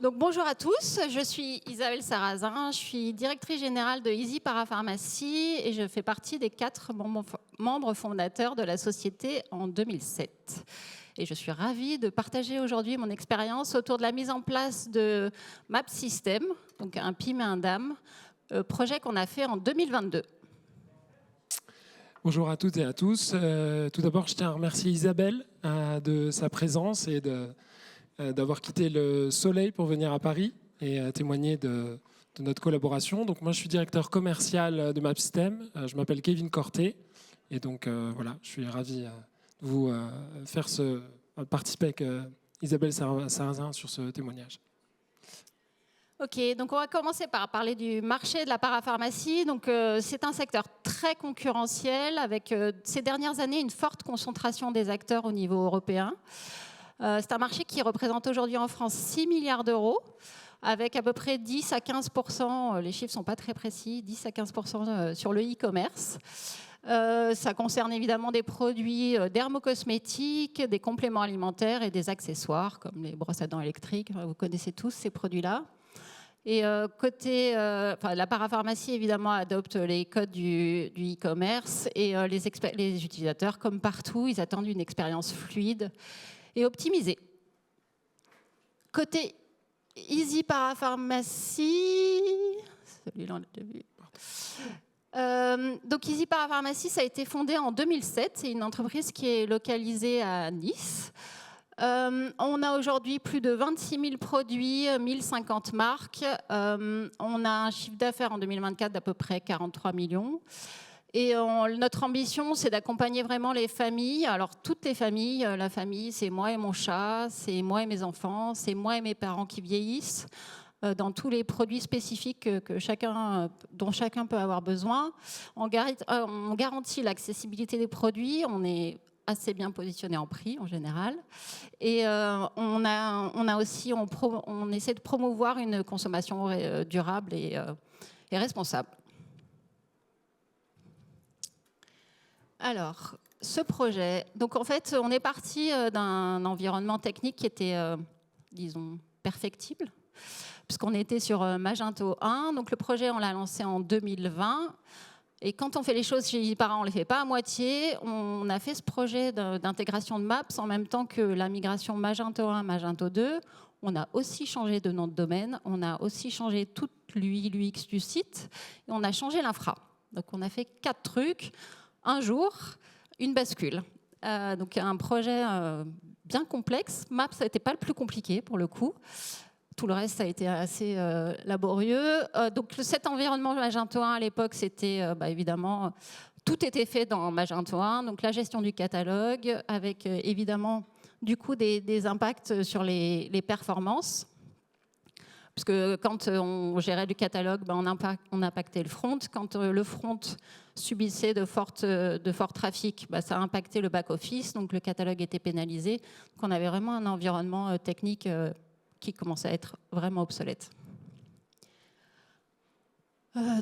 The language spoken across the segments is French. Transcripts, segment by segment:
Donc, bonjour à tous, je suis Isabelle Sarrazin, je suis directrice générale de Easy Parapharmacie et je fais partie des 4 membres fondateurs de la société en 2007. Et je suis ravie de partager aujourd'hui mon expérience autour de la mise en place de MAP System, donc un PIM et un DAM, projet qu'on a fait en 2022. Bonjour à toutes et à tous. Tout d'abord, je tiens à remercier Isabelle de sa présence et d'avoir quitté le soleil pour venir à Paris et témoigner de notre collaboration. Donc moi, je suis directeur commercial de MAP System. Je m'appelle Kevin Corté et donc voilà, je suis ravi de vous faire participer avec Isabelle Sarrazin sur ce témoignage. Ok, donc on va commencer par parler du marché de la parapharmacie. Donc c'est un secteur très concurrentiel avec ces dernières années une forte concentration des acteurs au niveau européen. C'est un marché qui représente aujourd'hui en France 6 milliards d'euros, avec à peu près 10 à 15%, les chiffres ne sont pas très précis, 10 à 15% sur le e-commerce. Ça concerne évidemment des produits dermocosmétiques, des compléments alimentaires et des accessoires comme les brosses à dents électriques. Vous connaissez tous ces produits-là. Et la parapharmacie, évidemment, adopte les codes du e-commerce et les utilisateurs, comme partout, ils attendent une expérience fluide et optimisée. Côté Easy Parapharmacie, celui-là on l'a déjà vu. Donc Easy Parapharmacie, ça a été fondé en 2007. C'est une entreprise qui est localisée à Nice. On a aujourd'hui plus de 26 000 produits, 1050 marques. On a un chiffre d'affaires en 2024 d'à peu près 43 millions. Et notre ambition, c'est d'accompagner vraiment les familles. Alors, toutes les familles. La famille, c'est moi et mon chat, c'est moi et mes enfants, c'est moi et mes parents qui vieillissent, dans tous les produits spécifiques dont chacun peut avoir besoin. On garantit l'accessibilité des produits. On est assez bien positionné en prix en général. Et on essaie de promouvoir une consommation durable et responsable. Alors, ce projet, donc en fait, on est parti d'un environnement technique qui était, disons, perfectible, puisqu'on était sur Magento 1. Donc le projet, on l'a lancé en 2020. Et quand on fait les choses chez Easy Para, on ne les fait pas à moitié. On a fait ce projet d'intégration de Maps en même temps que la migration Magento 1, Magento 2. On a aussi changé de nom de domaine. On a aussi changé toute l'UX du site. Et on a changé l'infra. Donc on a fait 4 trucs. Un jour, une bascule. Donc un projet bien complexe. Maps, ça n'était pas le plus compliqué pour le coup. Tout le reste, ça a été assez laborieux. Donc cet environnement Magento 1 à l'époque, c'était évidemment, tout était fait dans Magento 1. Donc la gestion du catalogue, avec évidemment du coup des impacts sur les performances. Parce que quand on gérait du catalogue, on impactait le front. Quand le front subissait de forts trafics, ça impactait le back-office, donc le catalogue était pénalisé. Donc on avait vraiment un environnement technique qui commençait à être vraiment obsolète.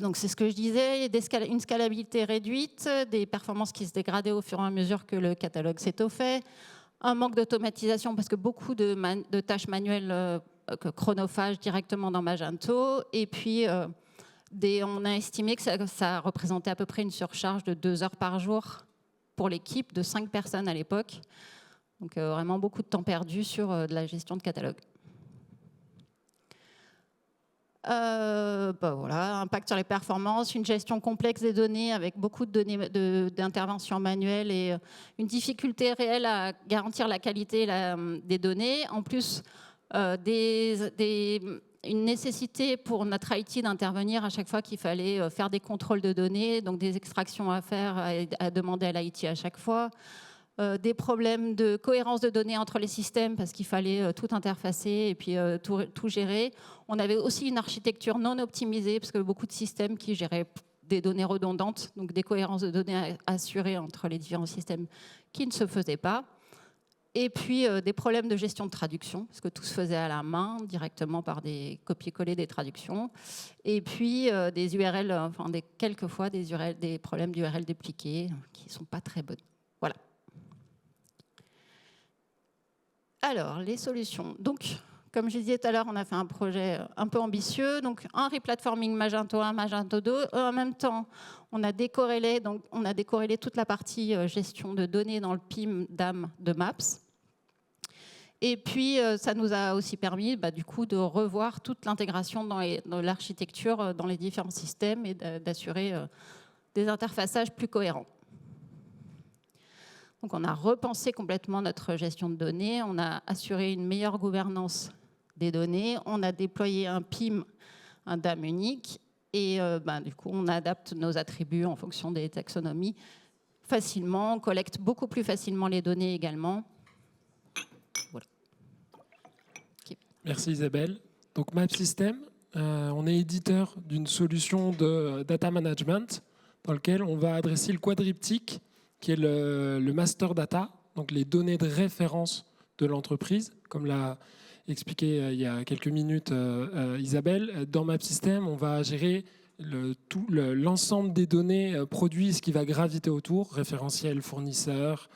Donc c'est ce que je disais, une scalabilité réduite, des performances qui se dégradaient au fur et à mesure que le catalogue s'étoffait, un manque d'automatisation parce que beaucoup de tâches manuelles chronophages directement dans Magento, et puis on a estimé que ça représentait à peu près une surcharge de 2 heures par jour pour l'équipe de 5 personnes à l'époque. Donc vraiment beaucoup de temps perdu sur de la gestion de catalogue. Voilà, impact sur les performances, une gestion complexe des données avec beaucoup de données d'intervention manuelle et une difficulté réelle à garantir la qualité des données. En plus, une nécessité pour notre IT d'intervenir à chaque fois qu'il fallait faire des contrôles de données, donc des extractions à faire, à demander à l'IT à chaque fois. Des problèmes de cohérence de données entre les systèmes parce qu'il fallait tout interfacer et puis tout gérer. On avait aussi une architecture non optimisée parce que beaucoup de systèmes qui géraient des données redondantes, donc des cohérences de données assurées entre les différents systèmes qui ne se faisaient pas. Et puis des problèmes de gestion de traduction, parce que tout se faisait à la main, directement par des copier-coller des traductions. Et puis des URL, quelquefois des problèmes d'URL dupliqués qui ne sont pas très bonnes. Voilà. Alors, les solutions. Donc, comme je disais tout à l'heure, on a fait un projet un peu ambitieux, donc un replatforming Magento 1, Magento 2. En même temps, on a décorrélé toute la partie gestion de données dans le PIM DAM de Maps. Et puis, ça nous a aussi permis du coup, de revoir toute l'intégration dans l'architecture, dans les différents systèmes et d'assurer des interfaçages plus cohérents. Donc, on a repensé complètement notre gestion de données, on a assuré une meilleure gouvernance des données, on a déployé un PIM, un DAM unique, et du coup, on adapte nos attributs en fonction des taxonomies facilement, on collecte beaucoup plus facilement les données également. Voilà. Merci Isabelle. Donc MapSystem, on est éditeur d'une solution de data management dans lequel on va adresser le quadriptyque qui est le master data, donc les données de référence de l'entreprise, comme l'a expliqué il y a quelques minutes Isabelle. Dans MapSystem, on va gérer l'ensemble des données produits, ce qui va graviter autour, référentiel fournisseur,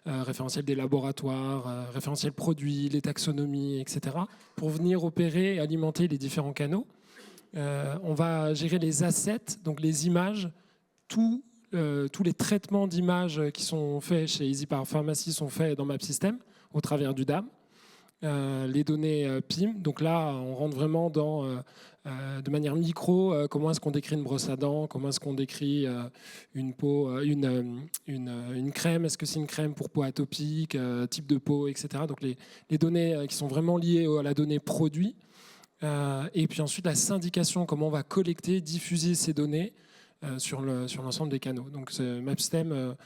référentiel des laboratoires, référentiel produits, les taxonomies, etc., pour venir opérer et alimenter les différents canaux. On va gérer les assets, donc les images, tous les traitements d'images qui sont faits chez EasyPower Pharmacy sont faits dans MapSystem au travers du DAM. Les données PIM, donc là on rentre vraiment dans de manière micro comment est-ce qu'on décrit une brosse à dents, comment est-ce qu'on décrit une crème, est-ce que c'est une crème pour peau atopique, type de peau, etc. Donc les données qui sont vraiment liées à la donnée produit. Et puis ensuite la syndication, comment on va collecter, diffuser ces données sur l'ensemble des canaux. Donc MapSystem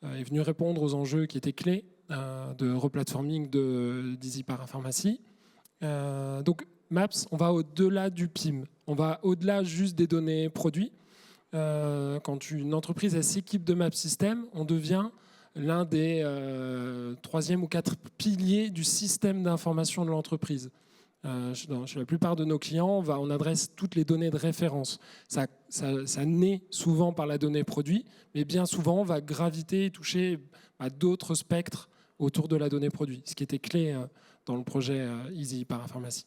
est venu répondre aux enjeux qui étaient clés de replatforming d'EasyPower Pharmacy. Donc Maps, on va au-delà du PIM, on va au-delà juste des données produits. Quand une entreprise s'équipe de MapSystem, on devient l'un des 3e ou 4 piliers du système d'information de l'entreprise. Chez la plupart de nos clients, on adresse toutes les données de référence. Ça naît souvent par la donnée produit, mais bien souvent, on va graviter et toucher à d'autres spectres autour de la donnée produit, ce qui était clé dans le projet EasyPower Pharmacy.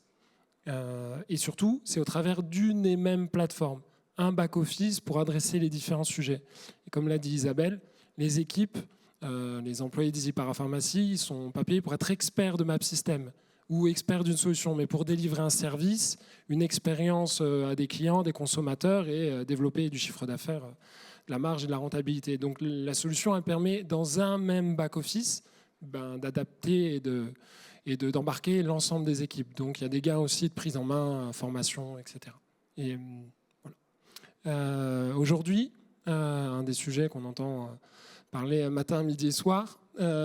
Et surtout, c'est au travers d'une et même plateforme, un back-office pour adresser les différents sujets. Et comme l'a dit Isabelle, les équipes, les employés d'EasyPower Pharmacy, ils sont pas payés pour être experts de MapSystem ou experts d'une solution, mais pour délivrer un service, une expérience à des clients, des consommateurs et développer du chiffre d'affaires, de la marge et de la rentabilité. Donc la solution, elle permet dans un même back-office d'adapter et d'embarquer l'ensemble des équipes. Donc il y a des gains aussi de prise en main, formation, etc. Et voilà. Aujourd'hui, un des sujets qu'on entend parler matin, midi et soir,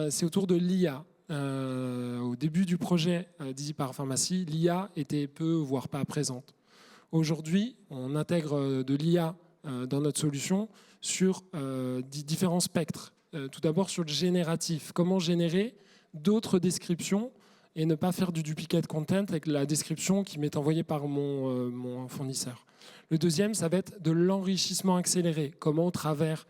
c'est autour de l'IA. Au début du projet d'EasyPower Pharmacy, l'IA était peu, voire pas présente. Aujourd'hui, on intègre de l'IA dans notre solution sur différents spectres. Tout d'abord sur le génératif. Comment générer d'autres descriptions et ne pas faire du duplicate content avec la description qui m'est envoyée par mon fournisseur. Le deuxième, ça va être de l'enrichissement accéléré. Comment au travers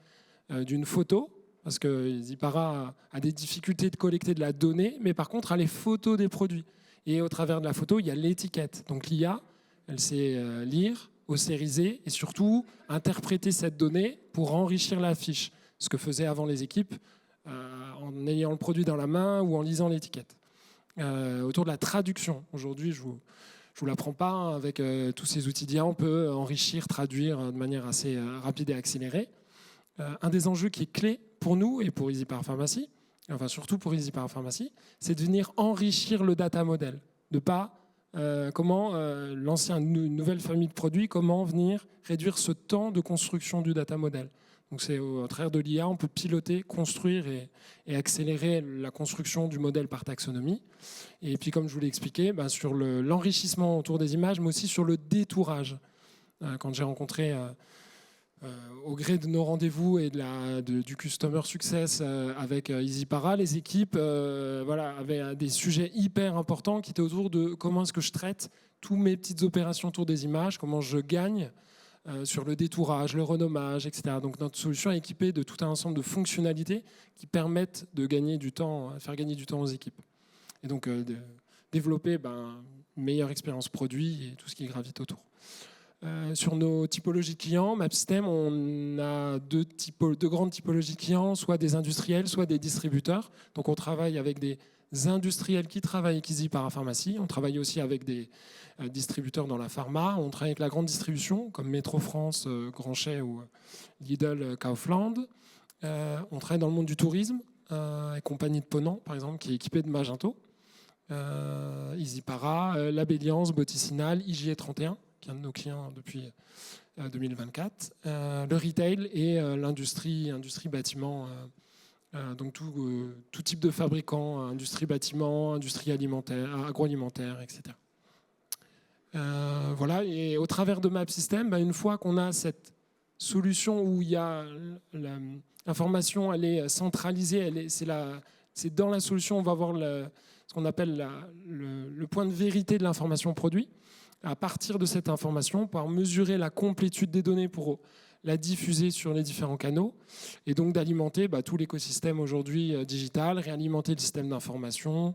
d'une photo, parce que EasyPower a des difficultés de collecter de la donnée, mais par contre a les photos des produits. Et au travers de la photo, il y a l'étiquette. Donc l'IA, elle sait lire, osériser et surtout interpréter cette donnée pour enrichir la fiche, ce que faisaient avant les équipes en ayant le produit dans la main ou en lisant l'étiquette. Autour de la traduction, aujourd'hui, je vous l'apprends pas, avec tous ces outils d'IA, on peut enrichir, traduire de manière assez rapide et accélérée. Un des enjeux qui est clé pour nous et pour EasyPower Pharmacy, enfin surtout pour EasyPower Pharmacy, c'est de venir enrichir le data model, de pas comment lancer une nouvelle famille de produits, comment venir réduire ce temps de construction du data model. Donc c'est au travers de l'IA, on peut piloter, construire et accélérer la construction du modèle par taxonomie. Et puis comme je vous l'ai expliqué, sur l'enrichissement autour des images, mais aussi sur le détourage. Quand j'ai rencontré, au gré de nos rendez-vous et du Customer Success avec EasyPower, les équipes avaient des sujets hyper importants qui étaient autour de comment est-ce que je traite toutes mes petites opérations autour des images, comment je gagne sur le détourage, le renommage, etc. Donc notre solution est équipée de tout un ensemble de fonctionnalités qui permettent de gagner du temps, faire gagner du temps aux équipes. Et donc développer une meilleure expérience produit et tout ce qui gravite autour. Sur nos typologies clients, MapSystem, on a deux grandes typologies clients, soit des industriels, soit des distributeurs. Donc on travaille avec des industriels qui travaillent avec Easy Parapharmacie. On travaille aussi avec des distributeurs dans la pharma. On travaille avec la grande distribution, comme Métro France, Granchet ou Lidl, Kaufland. On travaille dans le monde du tourisme, avec Compagnie de Ponant, par exemple, qui est équipée de Magento. Easy Para, Labelliance, Boticinal, IGE31, qui est un de nos clients depuis 2024. Le retail et l'industrie bâtiment. Donc tout type de fabricants, industrie bâtiment, industrie alimentaire, agroalimentaire, etc. Voilà, et au travers de MapSystem, une fois qu'on a cette solution où il y a l'information, elle est centralisée, c'est dans la solution, on va avoir ce qu'on appelle le point de vérité de l'information produit. À partir de cette information, pouvoir mesurer la complétude des données pour la diffuser sur les différents canaux et donc d'alimenter tout l'écosystème aujourd'hui digital, réalimenter le système d'information.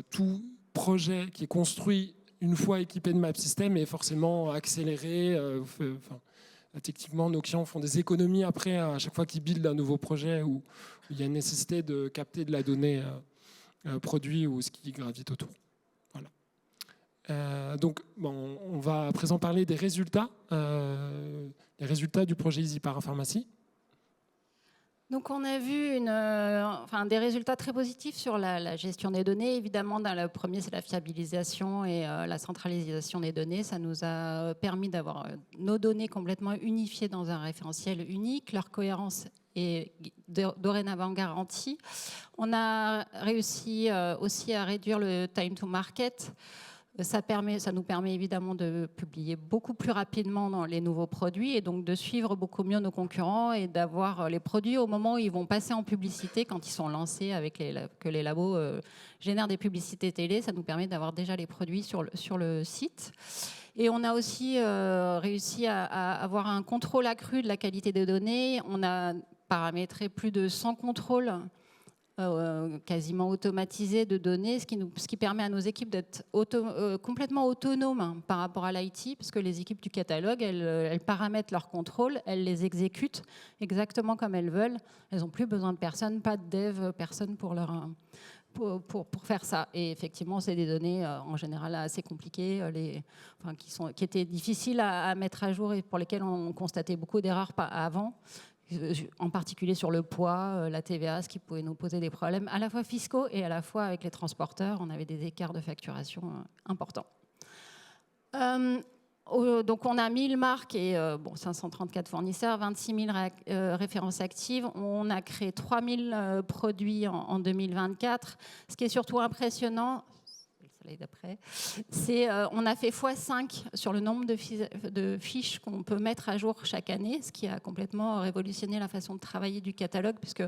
Tout projet qui est construit une fois équipé de MapSystem est forcément accéléré. Techniquement, nos clients font des économies après à chaque fois qu'ils buildent un nouveau projet où il y a une nécessité de capter de la donnée produit ou ce qui gravite autour. Donc, on va à présent parler des résultats du projet Easy Parapharmacie. Donc, on a vu des résultats très positifs sur la gestion des données. Évidemment, le premier, c'est la fiabilisation et la centralisation des données. Ça nous a permis d'avoir nos données complètement unifiées dans un référentiel unique. Leur cohérence est dorénavant garantie. On a réussi aussi à réduire le time to market. Ça nous permet évidemment de publier beaucoup plus rapidement dans les nouveaux produits et donc de suivre beaucoup mieux nos concurrents et d'avoir les produits au moment où ils vont passer en publicité quand ils sont lancés que les labos génèrent des publicités télé. Ça nous permet d'avoir déjà les produits sur le site. Et on a aussi réussi à avoir un contrôle accru de la qualité des données. On a paramétré plus de 100 contrôles quasiment automatisé de données, ce qui permet à nos équipes d'être complètement autonomes par rapport à l'IT, parce que les équipes du catalogue, elles paramètrent leurs contrôles, elles les exécutent exactement comme elles veulent. Elles n'ont plus besoin de personne, pas de dev, personne pour faire ça. Et effectivement, c'est des données en général assez compliquées, qui étaient difficiles à mettre à jour et pour lesquelles on constatait beaucoup d'erreurs avant. En particulier sur le poids, la TVA, ce qui pouvait nous poser des problèmes à la fois fiscaux et à la fois avec les transporteurs. On avait des écarts de facturation importants. Donc on a 1000 marques et 534 fournisseurs, 26 000 références actives. On a créé 3000 produits en 2024. Ce qui est surtout impressionnant, on a fait x5 sur le nombre de fiches qu'on peut mettre à jour chaque année, ce qui a complètement révolutionné la façon de travailler du catalogue, puisque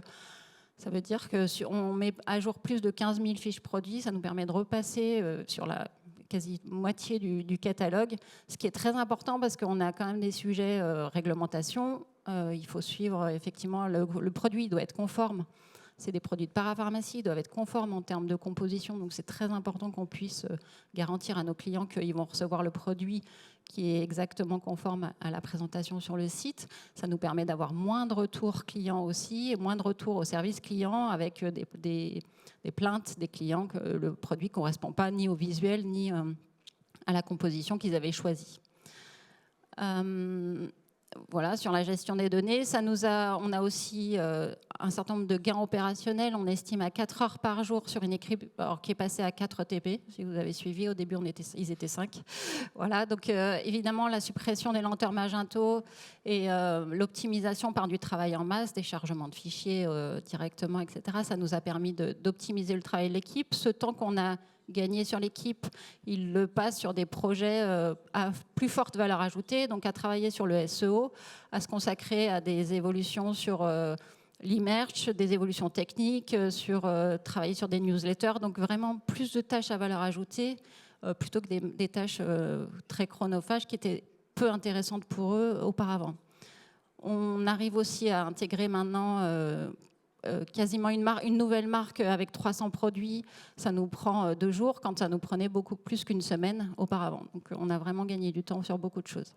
ça veut dire que si on met à jour plus de 15 000 fiches produits, ça nous permet de repasser sur la quasi moitié du catalogue, ce qui est très important parce qu'on a quand même des sujets réglementation. Il faut suivre effectivement, le produit doit être conforme. C'est des produits de parapharmacie, ils doivent être conformes en termes de composition. Donc, c'est très important qu'on puisse garantir à nos clients qu'ils vont recevoir le produit qui est exactement conforme à la présentation sur le site. Ça nous permet d'avoir moins de retours clients aussi, et moins de retours au service client avec des plaintes des clients que le produit ne correspond pas ni au visuel ni à la composition qu'ils avaient choisie. Voilà, sur la gestion des données, on a aussi un certain nombre de gains opérationnels. On estime à 4 heures par jour sur une équipe qui est passée à 4 TP. Si vous avez suivi, au début, ils étaient 5. Voilà, donc évidemment, la suppression des lenteurs Magento et l'optimisation par du travail en masse, des chargements de fichiers directement, etc. Ça nous a permis d'optimiser le travail de l'équipe. Ce temps qu'on a gagné sur l'équipe, il le passe sur des projets à plus forte valeur ajoutée, donc à travailler sur le SEO, à se consacrer à des évolutions sur l'e-merch, des évolutions techniques, travailler sur des newsletters, donc vraiment plus de tâches à valeur ajoutée plutôt que des tâches très chronophages qui étaient peu intéressantes pour eux auparavant. On arrive aussi à intégrer maintenant quasiment une nouvelle marque avec 300 produits, ça nous prend 2 jours, quand ça nous prenait beaucoup plus qu'une semaine auparavant. Donc on a vraiment gagné du temps sur beaucoup de choses.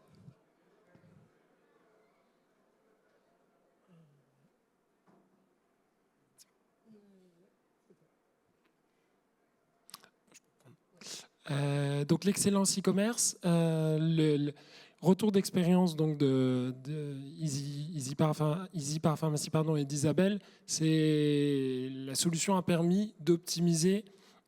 Donc l'excellence e-commerce, le retour d'expérience donc de Easy Parapharmacie et d'Isabelle, c'est la solution a permis d'optimiser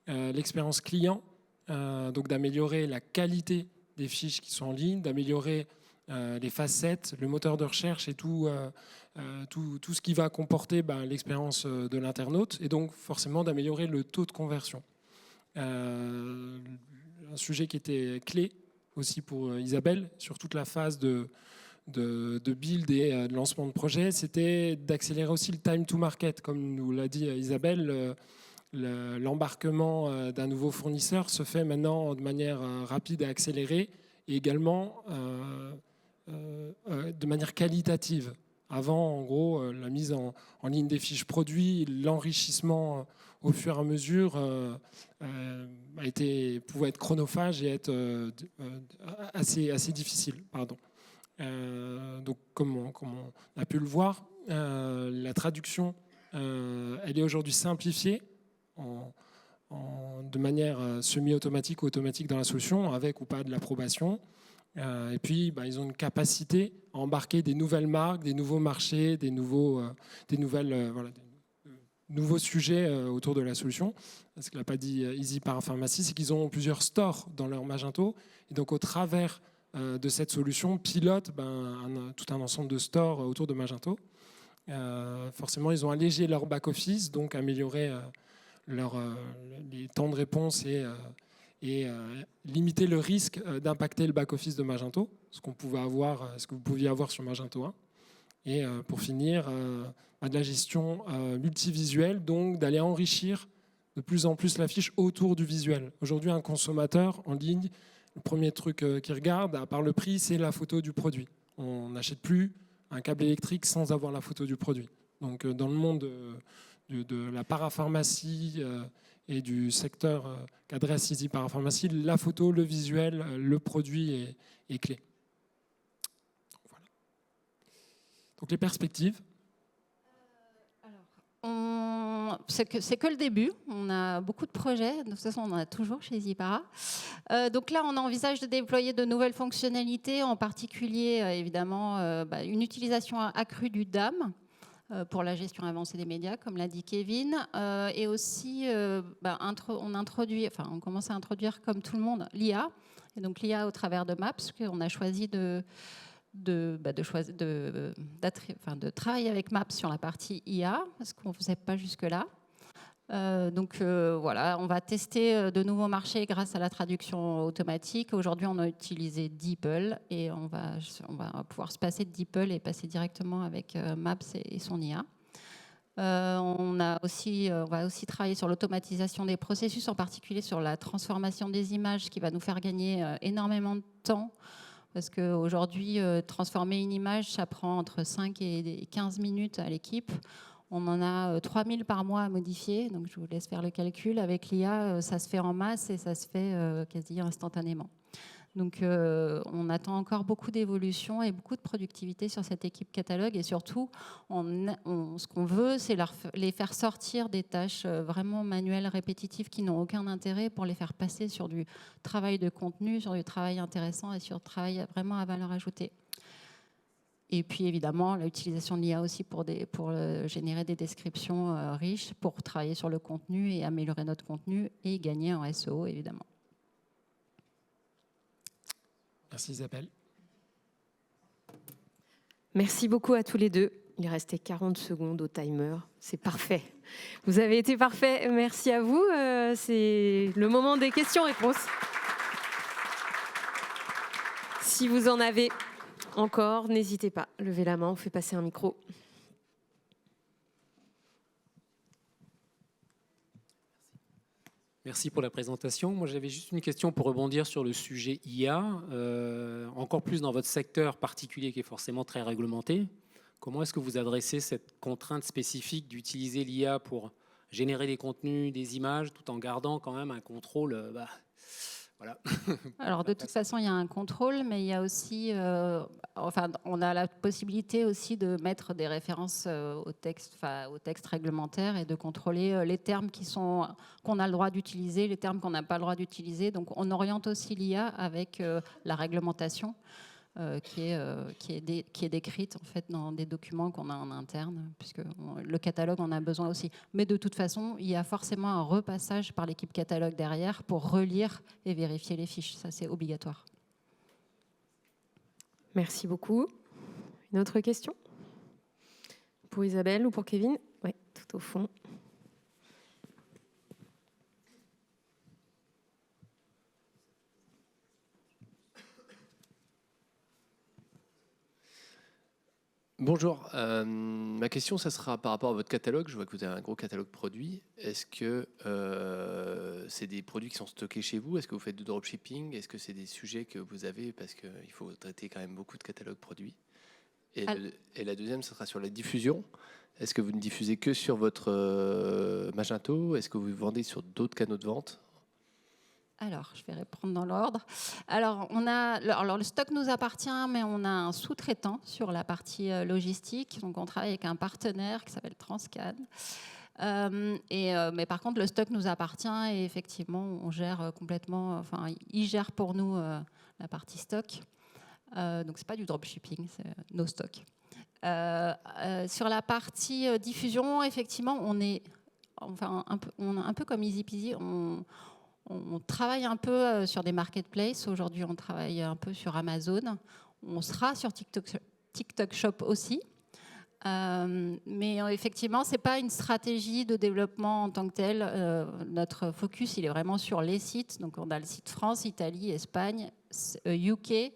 l'expérience client, donc d'améliorer la qualité des fiches qui sont en ligne, d'améliorer les facettes, le moteur de recherche et tout ce qui va comporter l'expérience de l'internaute, et donc forcément d'améliorer le taux de conversion. Un sujet qui était clé aussi pour Isabelle sur toute la phase de build et de lancement de projet, c'était d'accélérer aussi le time to market. Comme nous l'a dit Isabelle, l'embarquement d'un nouveau fournisseur se fait maintenant de manière rapide et accélérée, et également de manière qualitative. Avant, en gros, la mise en ligne des fiches produits, l'enrichissement au fur et à mesure pouvait être chronophage et être assez difficile. Donc, comme on a pu le voir, la traduction, elle est aujourd'hui simplifiée de manière semi-automatique ou automatique dans la solution, avec ou pas de l'approbation. Et puis, ils ont une capacité à embarquer des nouvelles marques, des nouveaux marchés, des nouveaux sujets autour de la solution. Ce que n'a pas dit Easy Parapharmacie, c'est qu'ils ont plusieurs stores dans leur Magento. Et donc, au travers de cette solution, pilotent tout un ensemble de stores autour de Magento. Forcément, ils ont allégé leur back-office, donc amélioré les temps de réponse et limiter le risque d'impacter le back-office de Magento, ce que vous pouviez avoir sur Magento 1. Et pour finir, de la gestion multivisuelle, donc d'aller enrichir de plus en plus la fiche autour du visuel. Aujourd'hui, un consommateur en ligne, le premier truc qu'il regarde, à part le prix, c'est la photo du produit. On n'achète plus un câble électrique sans avoir la photo du produit. Donc dans le monde de la parapharmacie et du secteur qu'adresse Easy Parapharmacie, la photo, le visuel, le produit est clé. Voilà. Donc les perspectives. C'est que le début. On a beaucoup de projets. De toute façon, on en a toujours chez Easypara. Donc là, on envisage de déployer de nouvelles fonctionnalités, en particulier, évidemment, une utilisation accrue du DAM pour la gestion avancée des médias, comme l'a dit Kevin. Et aussi, on commence à introduire, comme tout le monde, l'IA. Et donc l'IA au travers de Maps, qu'on a choisi de travailler avec Maps sur la partie IA, parce qu'on ne faisait pas jusque-là. Voilà, on va tester de nouveaux marchés grâce à la traduction automatique. Aujourd'hui, on a utilisé DeepL et on va pouvoir se passer de DeepL et passer directement avec Maps et son IA. On va aussi travailler sur l'automatisation des processus, en particulier sur la transformation des images, qui va nous faire gagner énormément de temps. Parce qu'aujourd'hui, transformer une image, ça prend entre 5 et 15 minutes à l'équipe. On en a 3000 par mois à modifier, donc je vous laisse faire le calcul. Avec l'IA, ça se fait en masse et ça se fait quasi instantanément. Donc on attend encore beaucoup d'évolution et beaucoup de productivité sur cette équipe catalogue. Et surtout, ce qu'on veut, c'est les faire sortir des tâches vraiment manuelles, répétitives, qui n'ont aucun intérêt, pour les faire passer sur du travail de contenu, sur du travail intéressant et sur du travail vraiment à valeur ajoutée. Et puis évidemment, l'utilisation de l'IA aussi pour générer des descriptions riches, pour travailler sur le contenu et améliorer notre contenu et gagner en SEO, évidemment. Merci Isabelle. Merci beaucoup à tous les deux. Il restait 40 secondes au timer. C'est parfait. Vous avez été parfait. Merci à vous. C'est le moment des questions-réponses. Si vous en avez encore, n'hésitez pas. Levez la main, on fait passer un micro. Merci pour la présentation. Moi, j'avais juste une question pour rebondir sur le sujet IA, encore plus dans votre secteur particulier qui est forcément très réglementé. comment est-ce que vous adressez cette contrainte spécifique d'utiliser l'IA pour générer des contenus, des images, tout en gardant quand même un contrôle voilà. Alors de toute façon, il y a un contrôle, mais il y a aussi, on a la possibilité aussi de mettre des références au texte réglementaire et de contrôler les termes qu'on a le droit d'utiliser, les termes qu'on n'a pas le droit d'utiliser. Donc on oriente aussi l'IA avec la réglementation qui est décrite en fait dans des documents qu'on a en interne, puisque le catalogue en a besoin aussi. Mais de toute façon, il y a forcément un repassage par l'équipe catalogue derrière pour relire et vérifier les fiches. Ça, c'est obligatoire. Merci beaucoup. Une autre question? Pour Isabelle ou pour Kevin? Oui, tout au fond. Bonjour, ma question, ça sera par rapport à votre catalogue. Je vois que vous avez un gros catalogue produit. Est-ce que c'est des produits qui sont stockés chez vous? Est-ce que vous faites du dropshipping? Est-ce que c'est des sujets que vous avez parce qu'il faut traiter quand même beaucoup de catalogues produits? Et la deuxième, ça sera sur la diffusion. Est-ce que vous ne diffusez que sur votre Magento? Est-ce que vous vendez sur d'autres canaux de vente? Alors, je vais répondre dans l'ordre. Alors, le stock nous appartient, mais on a un sous-traitant sur la partie logistique. Donc, on travaille avec un partenaire qui s'appelle Transcan. Mais par contre, le stock nous appartient et effectivement, on gère complètement. Enfin, il gère pour nous la partie stock. Donc, c'est pas du dropshipping, c'est nos stocks. Sur la partie diffusion, effectivement, on est un peu comme Easy Peasy. On travaille un peu sur des marketplaces. Aujourd'hui, on travaille un peu sur Amazon. On sera sur TikTok Shop aussi. Mais effectivement, ce n'est pas une stratégie de développement en tant que telle. Notre focus, il est vraiment sur les sites. Donc, on a le site France, Italie, Espagne, UK.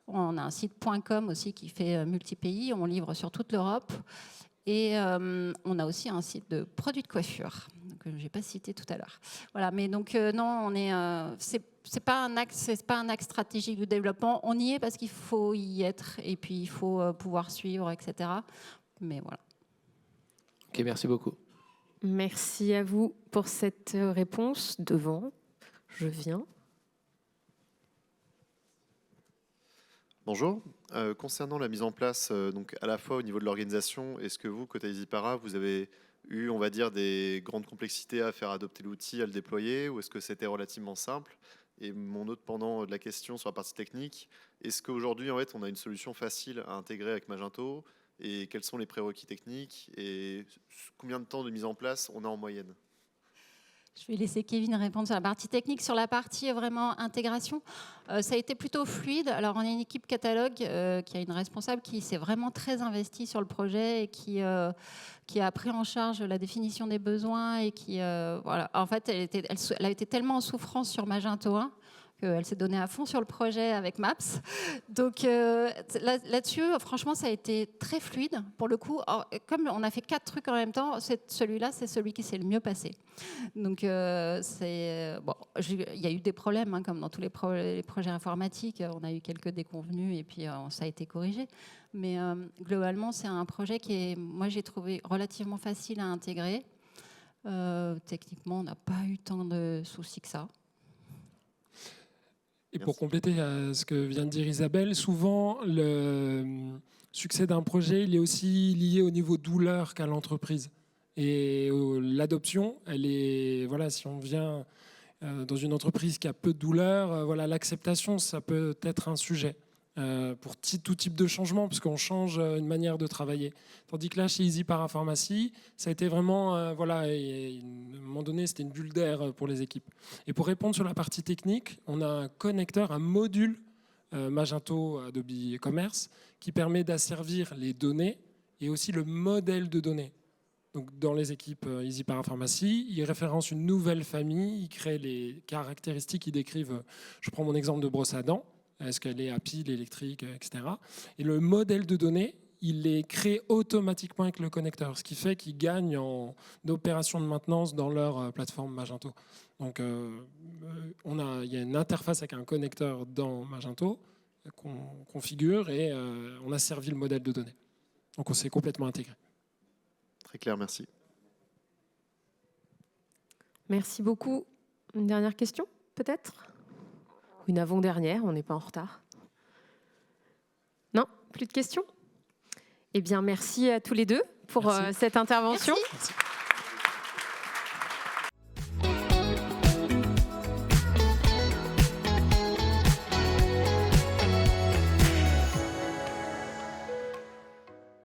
On a un site .com aussi qui fait multi-pays. On livre sur toute l'Europe. Et on a aussi un site de produits de coiffure que je n'ai pas cité tout à l'heure. Voilà, mais donc non, c'est pas un axe stratégique de développement. On y est parce qu'il faut y être et puis il faut pouvoir suivre, etc. Mais voilà. Ok, merci beaucoup. Merci à vous pour cette réponse. Devant, je viens. Bonjour. Concernant la mise en place, donc à la fois au niveau de l'organisation, est-ce que vous, côté EasyPara, vous avez eu, on va dire, des grandes complexités à faire adopter l'outil, à le déployer, ou est-ce que c'était relativement simple? Et mon autre pendant de la question sur la partie technique, est-ce qu'aujourd'hui, en fait, on a une solution facile à intégrer avec Magento? Et quels sont les prérequis techniques? Et combien de temps de mise en place on a en moyenne? Je vais laisser Kevin répondre sur la partie technique. Sur la partie vraiment intégration, ça a été plutôt fluide. Alors, on a une équipe catalogue qui a une responsable qui s'est vraiment très investie sur le projet et qui a pris en charge la définition des besoins et qui, voilà. En fait, elle a été tellement en souffrance sur Magento 1 qu'elle s'est donnée à fond sur le projet avec Maps. Donc là-dessus, franchement, ça a été très fluide. Pour le coup, comme on a fait 4 trucs en même temps, celui-là, c'est celui qui s'est le mieux passé. Donc il y a eu des problèmes, hein, comme dans tous les projets informatiques. On a eu quelques déconvenus et puis ça a été corrigé. Mais globalement, c'est un projet moi, j'ai trouvé relativement facile à intégrer. Techniquement, on n'a pas eu tant de soucis que ça. Et pour compléter ce que vient de dire Isabelle, souvent le succès d'un projet, il est aussi lié au niveau douleur qu'a l'entreprise. Et l'adoption, elle est, voilà, si on vient dans une entreprise qui a peu de douleur, voilà, l'acceptation, ça peut être un sujet pour tout type de changement, parce qu'on change une manière de travailler. Tandis que là, chez Easy Parapharmacie, ça a été vraiment, voilà, et à un moment donné, c'était une bulle d'air pour les équipes. Et pour répondre sur la partie technique, on a un connecteur, un module Magento Adobe Commerce qui permet d'asservir les données et aussi le modèle de données. Donc, dans les équipes Easy Parapharmacie, ils référencent une nouvelle famille, ils créent les caractéristiques, ils décrivent, je prends mon exemple de brosse à dents, est-ce qu'elle est à pile, électrique, etc. Et le modèle de données, il est créé automatiquement avec le connecteur, ce qui fait qu'ils gagnent en opération de maintenance dans leur plateforme Magento. Donc, il y a une interface avec un connecteur dans Magento qu'on configure et on a servi le modèle de données. Donc on s'est complètement intégré. Très clair, merci. Merci beaucoup. Une dernière question, peut-être? Une avant-dernière, on n'est pas en retard. Non, plus de questions? Eh bien, merci à tous les deux pour Merci. cette intervention. Merci.